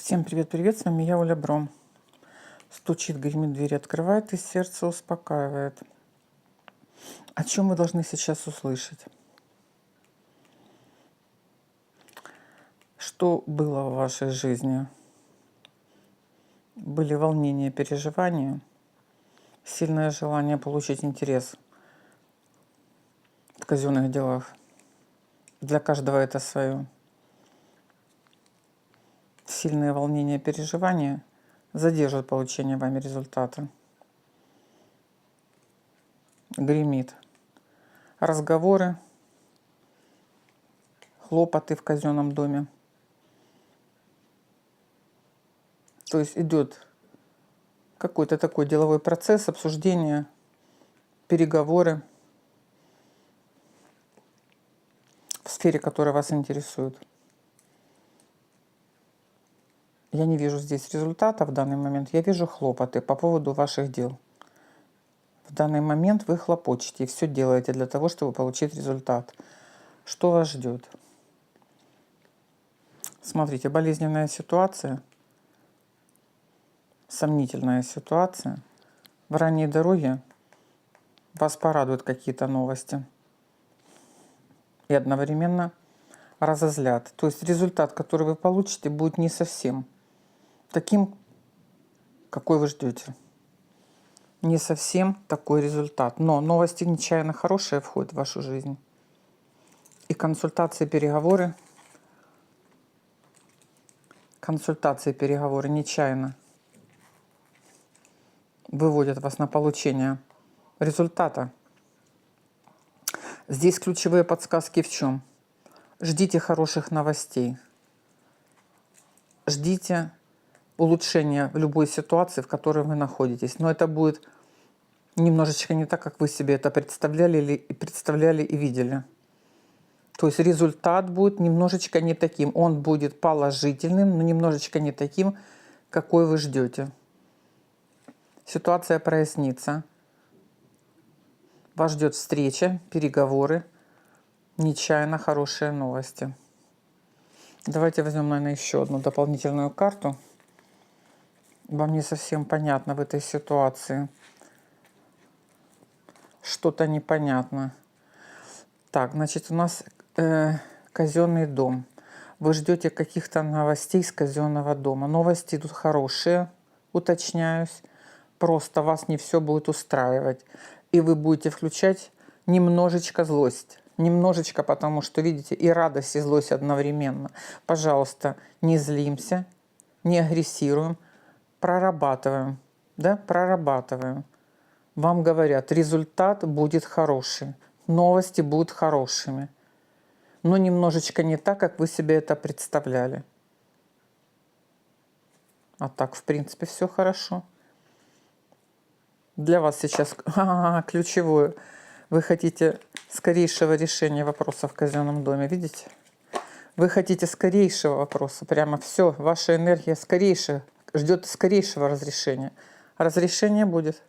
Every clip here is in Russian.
Всем привет-привет, с вами я, Оля Бром. Стучит, гремит, дверь открывает и сердце успокаивает. О чем вы должны сейчас услышать? Что было в вашей жизни? Были волнения, переживания, сильное желание получить интерес в казенных делах. Для каждого это свое. Сильные волнения, переживания задержат получение вами результата. Гремит. Разговоры, хлопоты в казенном доме. То есть идет какой-то такой деловой процесс, обсуждение, переговоры в сфере, которая вас интересует. Я не вижу здесь результата в данный момент, я вижу хлопоты по поводу ваших дел. В данный момент вы хлопочете и все делаете для того, чтобы получить результат. Что вас ждет? Смотрите, болезненная ситуация, сомнительная ситуация. В ранней дороге вас порадуют какие-то новости и одновременно разозлят. То есть результат, который вы получите, будет не совсем таким, какой вы ждете. Не совсем такой результат. Но новости нечаянно хорошие входят в вашу жизнь. И консультации, переговоры нечаянно выводят вас на получение результата. Здесь ключевые подсказки в чем? Ждите хороших новостей. Ждите улучшения в любой ситуации, в которой вы находитесь. Но это будет немножечко не так, как вы себе это представляли и видели. То есть результат будет немножечко не таким. Он будет положительным, но немножечко не таким, какой вы ждете. Ситуация прояснится. Вас ждет встреча, переговоры, нечаянно хорошие новости. Давайте возьмем, наверное, еще одну дополнительную карту. Вам не совсем понятно в этой ситуации. Что-то непонятно. Так, значит, у нас казенный дом. Вы ждете каких-то новостей с казенного дома. Новости идут хорошие, уточняюсь. Просто вас не все будет устраивать. И вы будете включать немножечко злость. Немножечко, потому что, видите, и радость, и злость одновременно. Пожалуйста, не злимся, не агрессируем, прорабатываем. Да, прорабатываем. Вам говорят, результат будет хороший, новости будут хорошими. Но немножечко не так, как вы себе это представляли. А так, в принципе, все хорошо. Для вас сейчас ключевое. Вы хотите скорейшего решения вопроса в казенном доме, видите? Вы хотите скорейшего вопроса, прямо все, ваша энергия скорейшая, ждет скорейшего разрешения. Разрешение будет,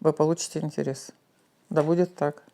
вы получите интерес. Да будет так.